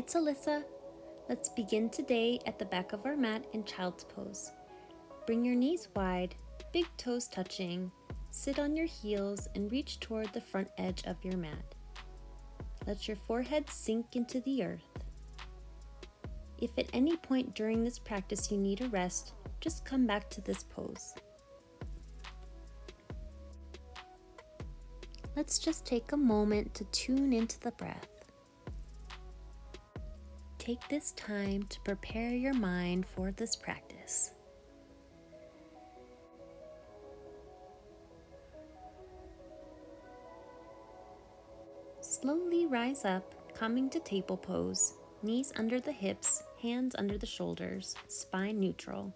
it's Alissa. Let's begin today at the back of our mat in child's pose. Bring your knees wide, big toes touching. Sit on your heels and reach toward the front edge of your mat. Let your forehead sink into the earth. If at any point during this practice you need a rest, just come back to this pose. Let's just take a moment to tune into the breath. Take this time to prepare your mind for this practice. Slowly rise up, coming to table pose, knees under the hips, hands under the shoulders, spine neutral.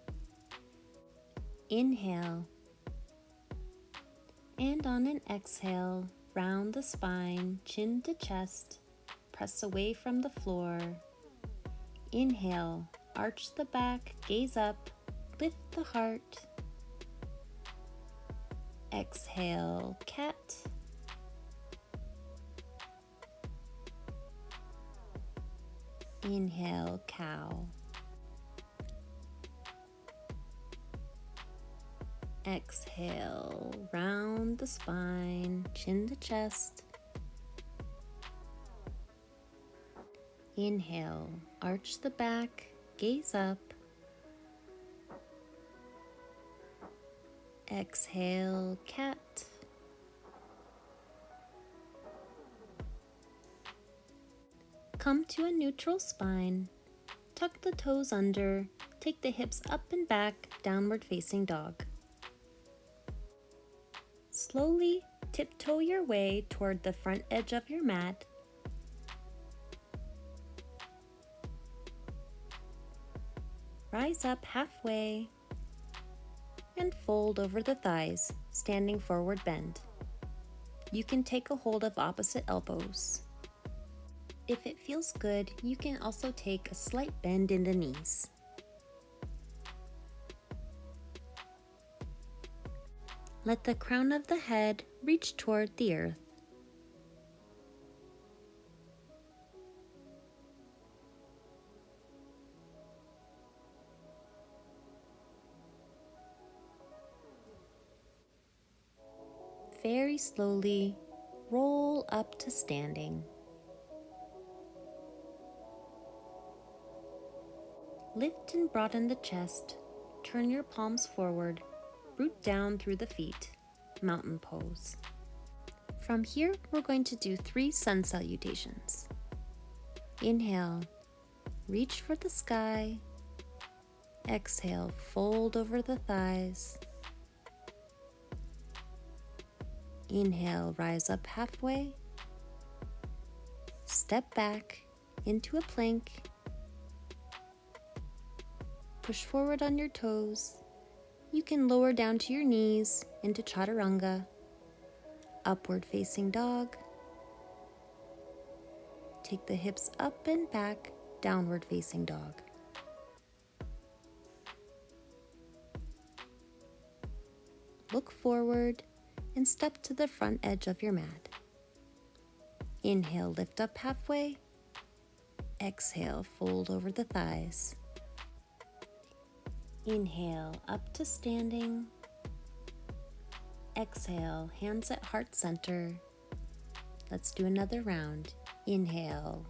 Inhale. And on an exhale, round the spine, chin to chest, press away from the floor. Inhale, arch the back, gaze up, lift the heart. Exhale, cat. Inhale, cow. Exhale, round the spine, chin to chest. Inhale, arch the back, gaze up. Exhale, cat. Come to a neutral spine. Tuck the toes under. Take the hips up and back, downward facing dog. Slowly tiptoe your way toward the front edge of your mat. Rise up halfway and fold over the thighs, standing forward bend. You can take a hold of opposite elbows. If it feels good, you can also take a slight bend in the knees. Let the crown of the head reach toward the earth. Very slowly, roll up to standing. Lift and broaden the chest. Turn your palms forward. Root down through the feet. Mountain pose. From here, we're going to do 3 sun salutations. Inhale, reach for the sky. Exhale, fold over the thighs. Inhale, rise up halfway. Step back into a plank. Push forward on your toes. You can lower down to your knees into chaturanga, upward facing dog. Take the hips up and back, downward facing dog. Look forward and step to the front edge of your mat. Inhale, lift up halfway. Exhale, fold over the thighs. Inhale, up to standing. Exhale, hands at heart center. Let's do another round. Inhale.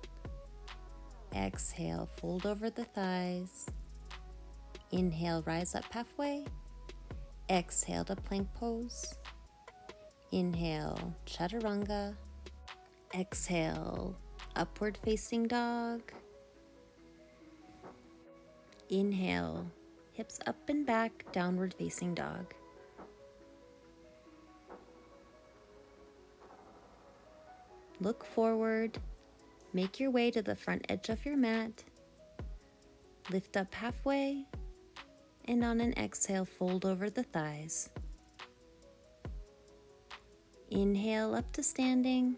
Exhale, fold over the thighs. Inhale, rise up halfway. Exhale to plank pose. Inhale, chaturanga. Exhale, upward facing dog. Inhale, hips up and back, downward facing dog. Look forward, make your way to the front edge of your mat. Lift up halfway, and on an exhale, fold over the thighs. Inhale up to standing.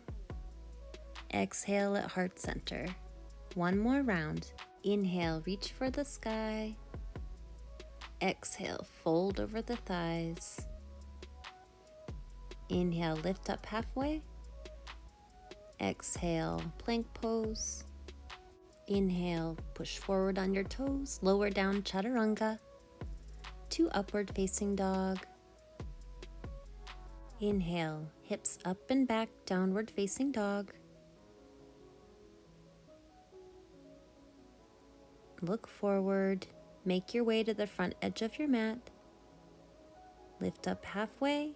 Exhale at heart center. One more round. Inhale, reach for the sky. Exhale, fold over the thighs. Inhale, lift up halfway. Exhale, plank pose. Inhale, push forward on your toes, lower down chaturanga to upward facing dog. Inhale, hips up and back, downward facing dog. Look forward, make your way to the front edge of your mat. Lift up halfway.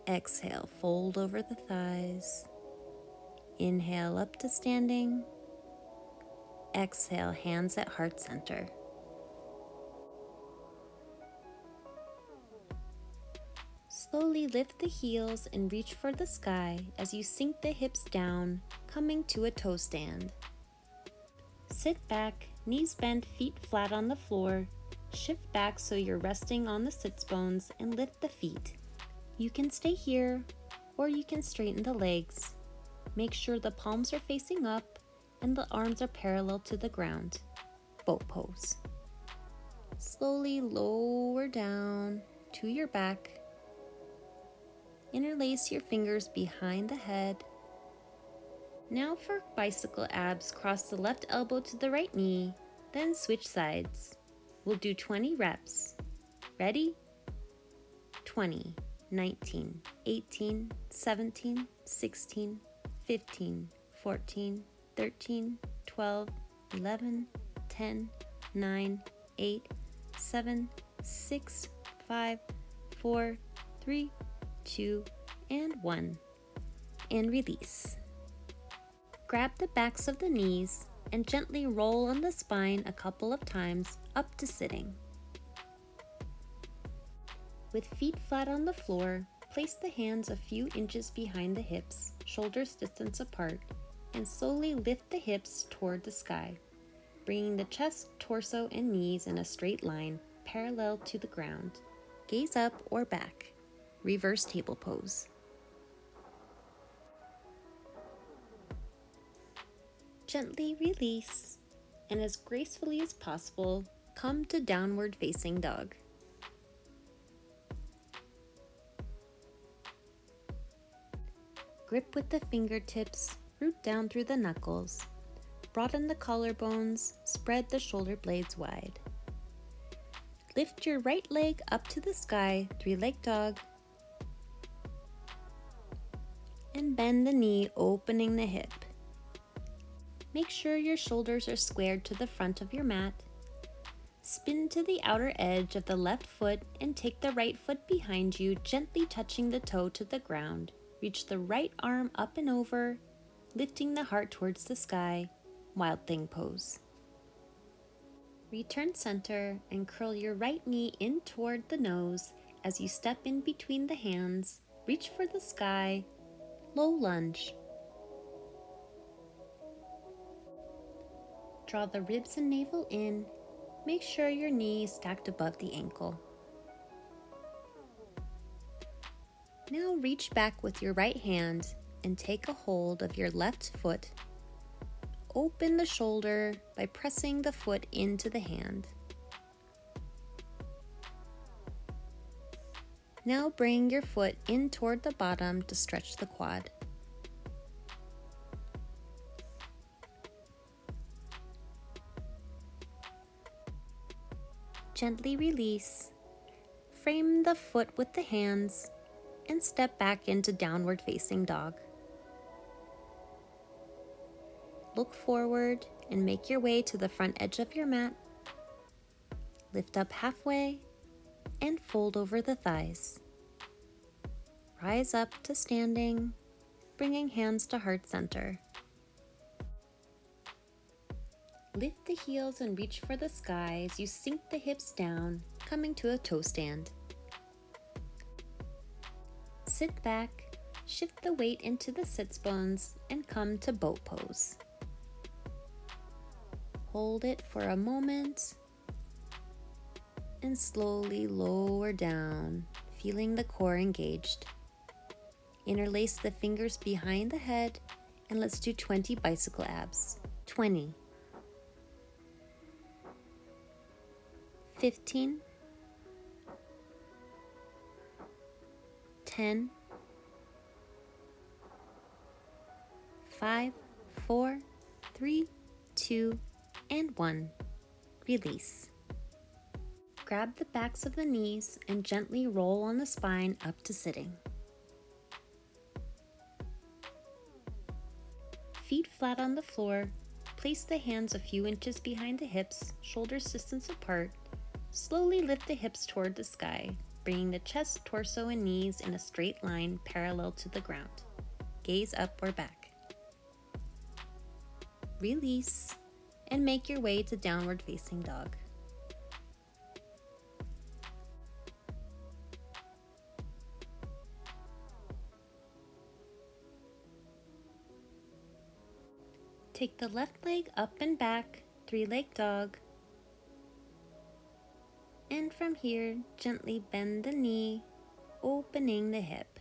Exhale, fold over the thighs. Inhale up to standing. Exhale, hands at heart center. Slowly lift the heels and reach for the sky as you sink the hips down, coming to a toe stand. Sit back, knees bent, feet flat on the floor. Shift back so you're resting on the sits bones and lift the feet. You can stay here, or you can straighten the legs. Make sure the palms are facing up and the arms are parallel to the ground. Boat pose. Slowly lower down to your back. Interlace your fingers behind the head. Now for bicycle abs, cross the left elbow to the right knee, then switch sides. We'll do 20 reps. Ready? 20, 19, 18, 17, 16, 15, 14, 13, 12, 11, 10, 9, 8, 7, 6, 5, 4, 3, 2, and 1. And release. Grab the backs of the knees and gently roll on the spine a couple of times up to sitting. With feet flat on the floor, place the hands a few inches behind the hips, shoulders distance apart, and slowly lift the hips toward the sky, bringing the chest, torso, and knees in a straight line, parallel to the ground. Gaze up or back. Reverse table pose. Gently release, and as gracefully as possible, come to downward facing dog. Grip with the fingertips, root down through the knuckles. Broaden the collarbones, spread the shoulder blades wide. Lift your right leg up to the sky, three-leg dog. And bend the knee, opening the hip. Make sure your shoulders are squared to the front of your mat. Spin to the outer edge of the left foot and take the right foot behind you, gently touching the toe to the ground. Reach the right arm up and over, lifting the heart towards the sky, Wild Thing pose. Return center and curl your right knee in toward the nose as you step in between the hands, reach for the sky, low lunge. Draw the ribs and navel in. Make sure your knee is stacked above the ankle. Now reach back with your right hand and take a hold of your left foot. Open the shoulder by pressing the foot into the hand. Now bring your foot in toward the bottom to stretch the quad. Gently release. Frame the foot with the hands and step back into downward facing dog. Look forward and make your way to the front edge of your mat. Lift up halfway and fold over the thighs. Rise up to standing, bringing hands to heart center. Lift the heels and reach for the sky as you sink the hips down, coming to a toe stand. Sit back, shift the weight into the sits bones, and come to boat pose. Hold it for a moment, and slowly lower down, feeling the core engaged. Interlace the fingers behind the head, and let's do 20 bicycle abs. 20. 15, 10, 5, 4, 3, 2, and 1. Release. Grab the backs of the knees and gently roll on the spine up to sitting. Feet flat on the floor, place the hands a few inches behind the hips, shoulders distance apart. Slowly lift the hips toward the sky, bringing the chest, torso, and knees in a straight line parallel to the ground. Gaze up or back. Release, and make your way to downward facing dog. Take the left leg up and back, 3-leg dog. And from here, gently bend the knee, opening the hip.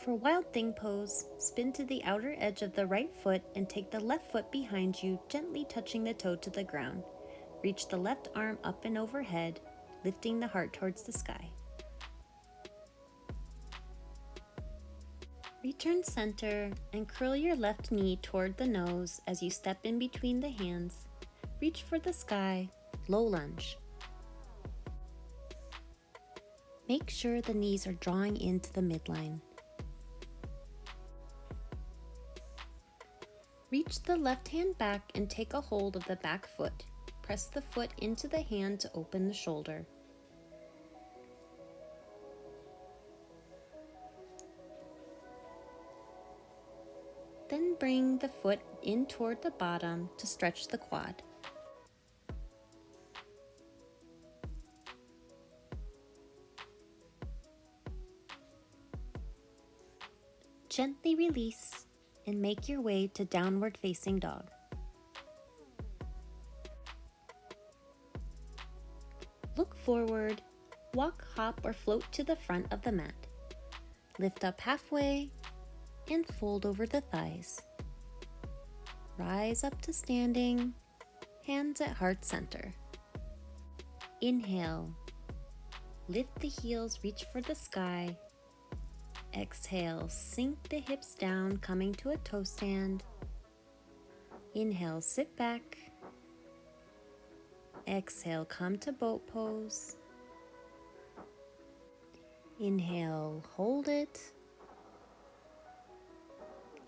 For Wild Thing pose, spin to the outer edge of the right foot and take the left foot behind you, gently touching the toe to the ground. Reach the left arm up and overhead, lifting the heart towards the sky. Return center and curl your left knee toward the nose as you step in between the hands. Reach for the sky, low lunge. Make sure the knees are drawing into the midline. Reach the left hand back and take a hold of the back foot. Press the foot into the hand to open the shoulder. Then bring the foot in toward the bottom to stretch the quad. Gently release and make your way to downward facing dog. Look forward, walk, hop, or float to the front of the mat. Lift up halfway and fold over the thighs. Rise up to standing, hands at heart center. Inhale, lift the heels, reach for the sky. Exhale, sink the hips down, coming to a toe stand. Inhale, sit back. Exhale, come to boat pose. Inhale, hold it.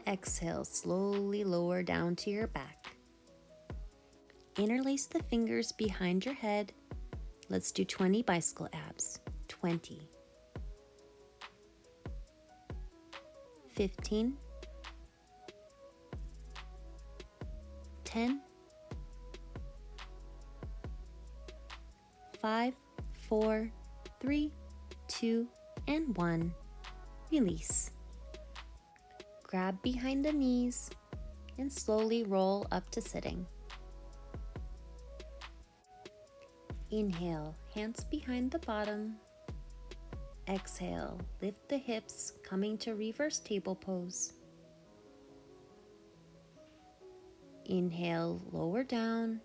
Exhale, slowly lower down to your back. Interlace the fingers behind your head. Let's do 20 bicycle abs. 20. 15. 10. 5, 4, 3, 2, and 1. Release. Grab behind the knees and slowly roll up to sitting. Inhale, hands behind the bottom. Exhale, lift the hips, coming to reverse table pose. Inhale, lower down.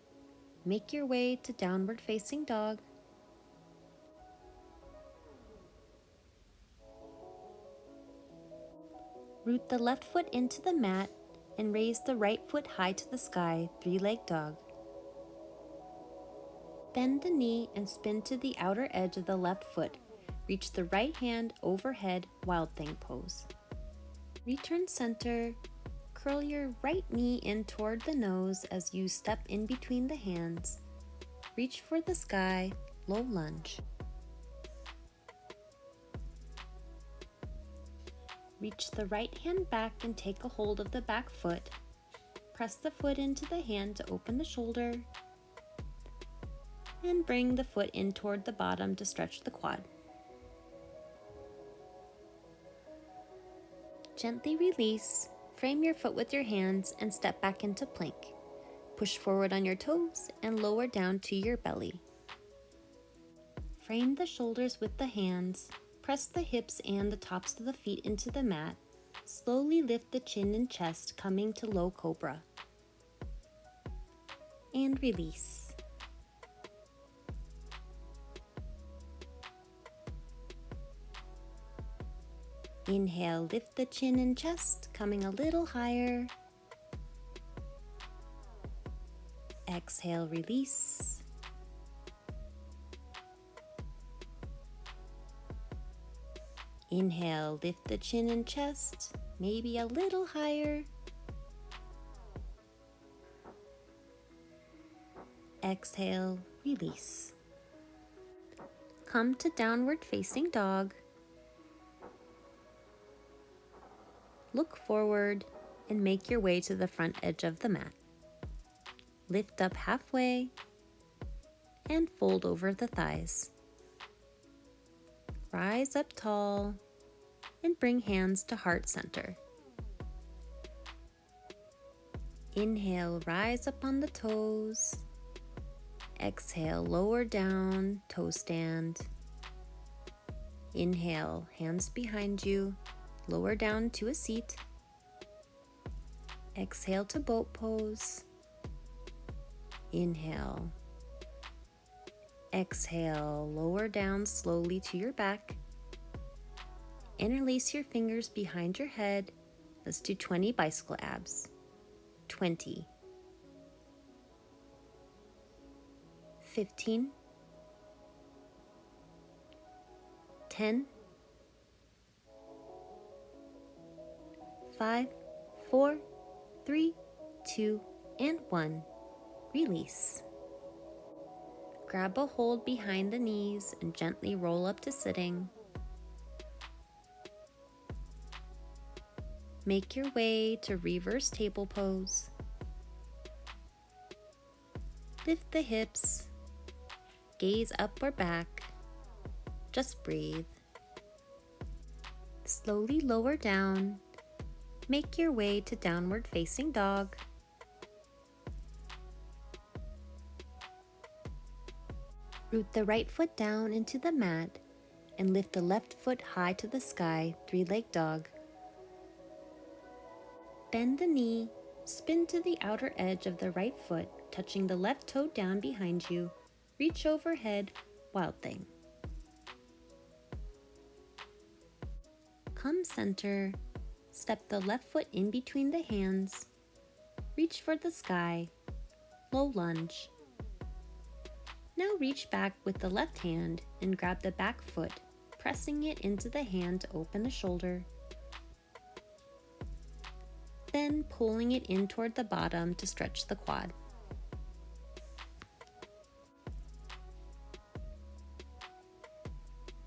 Make your way to downward facing dog. Root the left foot into the mat and raise the right foot high to the sky, 3-leg dog. Bend the knee and spin to the outer edge of the left foot. Reach the right hand overhead, Wild Thing pose. Return center, curl your right knee in toward the nose as you step in between the hands. Reach for the sky, low lunge. Reach the right hand back and take a hold of the back foot. Press the foot into the hand to open the shoulder. And bring the foot in toward the bottom to stretch the quad. Gently release, frame your foot with your hands and step back into plank. Push forward on your toes and lower down to your belly. Frame the shoulders with the hands. Press the hips and the tops of the feet into the mat. Slowly lift the chin and chest, coming to low cobra. And release. Inhale, lift the chin and chest, coming a little higher. Exhale, release. Inhale, lift the chin and chest, maybe a little higher. Exhale, release. Come to downward facing dog. Look forward and make your way to the front edge of the mat. Lift up halfway and fold over the thighs. Rise up tall and bring hands to heart center. Inhale, rise up on the toes. Exhale, lower down, toe stand. Inhale, hands behind you, lower down to a seat. Exhale to boat pose. Inhale. Exhale, lower down slowly to your back. Interlace your fingers behind your head. Let's do 20 bicycle abs. 20. 15. 10. 5, 4, 3, 2, and 1. Release. Grab a hold behind the knees and gently roll up to sitting. Make your way to reverse table pose. Lift the hips, gaze up or back. Just breathe. Slowly lower down. Make your way to downward facing dog. Root the right foot down into the mat and lift the left foot high to the sky, three-legged dog. Bend the knee, spin to the outer edge of the right foot, touching the left toe down behind you. Reach overhead, wild thing. Come center, step the left foot in between the hands. Reach for the sky, low lunge. Now reach back with the left hand and grab the back foot, pressing it into the hand to open the shoulder. Then pulling it in toward the bottom to stretch the quad.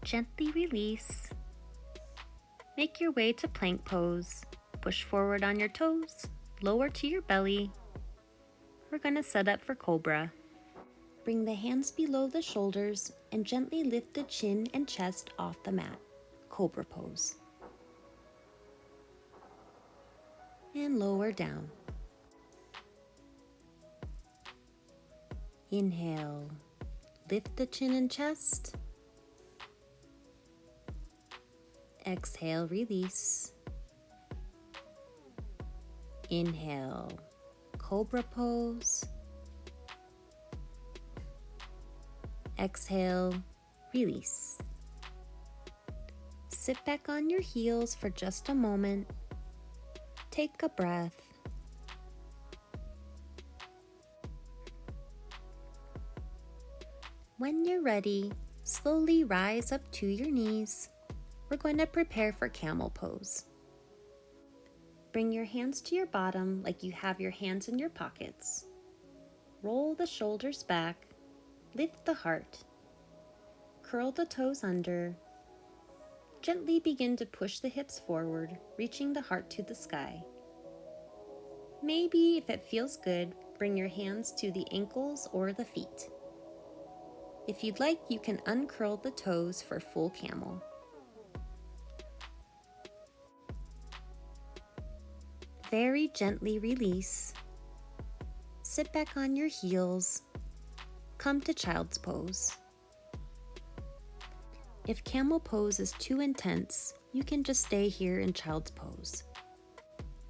Gently release. Make your way to plank pose. Push forward on your toes, lower to your belly. We're going to set up for cobra. Bring the hands below the shoulders and gently lift the chin and chest off the mat. Cobra pose. And lower down. Inhale. Lift the chin and chest. Exhale, release. Inhale. Cobra pose. Exhale, release. Sit back on your heels for just a moment. Take a breath. When you're ready, slowly rise up to your knees. We're going to prepare for camel pose. Bring your hands to your bottom like you have your hands in your pockets. Roll the shoulders back. Lift the heart. Curl the toes under. Gently begin to push the hips forward, reaching the heart to the sky. Maybe, if it feels good, bring your hands to the ankles or the feet. If you'd like, you can uncurl the toes for full camel. Very gently release. Sit back on your heels. Come to child's pose. If camel pose is too intense, you can just stay here in child's pose.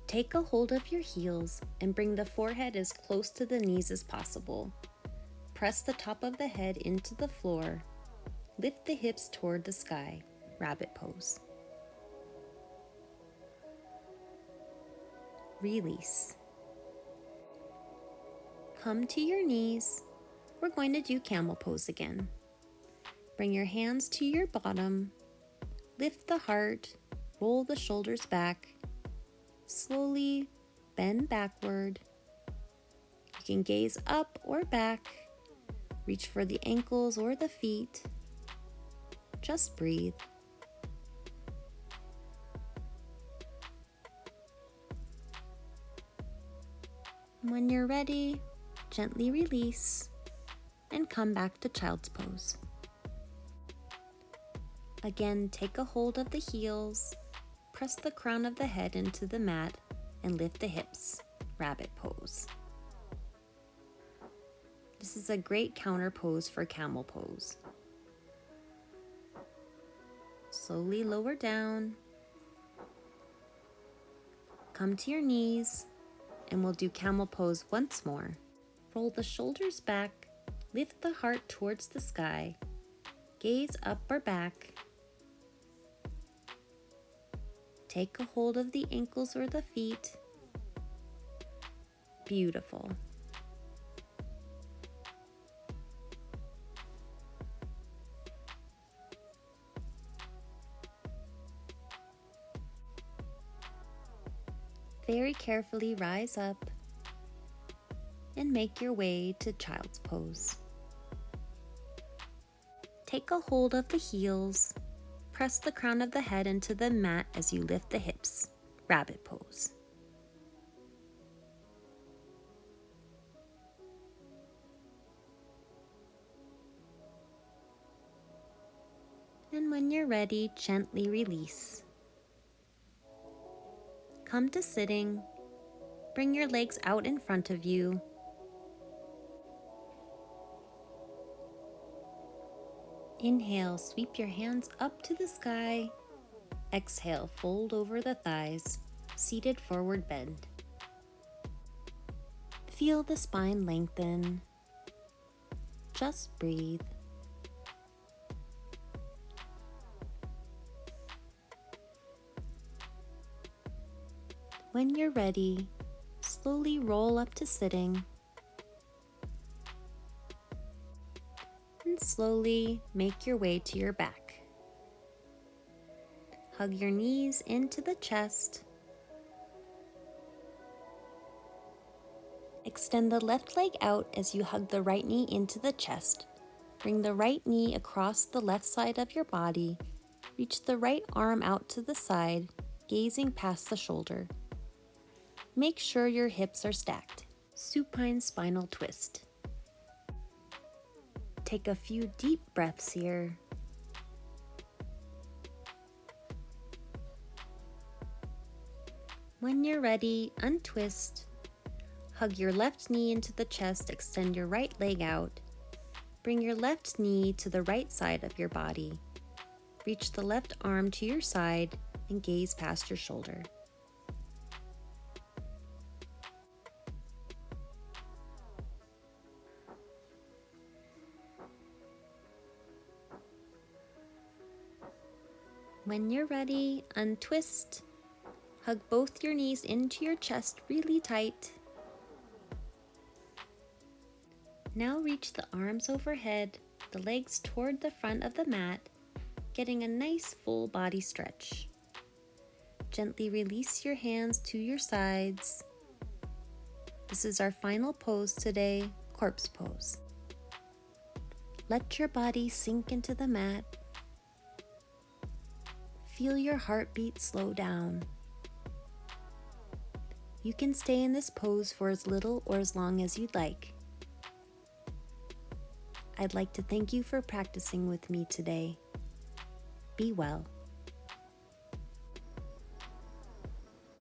Take a hold of your heels and bring the forehead as close to the knees as possible. Press the top of the head into the floor. Lift the hips toward the sky, rabbit pose. release. Come to your knees. We're going to do camel pose again. Bring your hands to your bottom. Lift the heart. Roll the shoulders back. Slowly bend backward. You can gaze up or back. Reach for the ankles or the feet. Just breathe. When you're ready, gently release and come back to child's pose. Again, take a hold of the heels, press the crown of the head into the mat, and lift the hips, rabbit pose. This is a great counter pose for camel pose. Slowly lower down. Come to your knees, and we'll do camel pose once more. Roll the shoulders back, lift the heart towards the sky, gaze up or back. Take a hold of the ankles or the feet. Beautiful. Very carefully rise up and make your way to child's pose. Take a hold of the heels, press the crown of the head into the mat as you lift the hips, rabbit pose. And when you're ready, gently release. Come to sitting. Bring your legs out in front of you. Inhale, sweep your hands up to the sky. Exhale, fold over the thighs, seated forward bend. Feel the spine lengthen. Just breathe. When you're ready, slowly roll up to sitting. And slowly make your way to your back. Hug your knees into the chest. Extend the left leg out as you hug the right knee into the chest. Bring the right knee across the left side of your body. Reach the right arm out to the side, gazing past the shoulder. Make sure your hips are stacked. Supine spinal twist. Take a few deep breaths here. When you're ready, untwist. Hug your left knee into the chest, extend your right leg out. Bring your left knee to the right side of your body. Reach the left arm to your side and gaze past your shoulder. When you're ready, untwist. Hug both your knees into your chest really tight. Now reach the arms overhead, the legs toward the front of the mat, getting a nice full body stretch. Gently release your hands to your sides. This is our final pose today, corpse pose. Let your body sink into the mat. Feel your heartbeat slow down. You can stay in this pose for as little or as long as you'd like. I'd like to thank you for practicing with me today. Be well.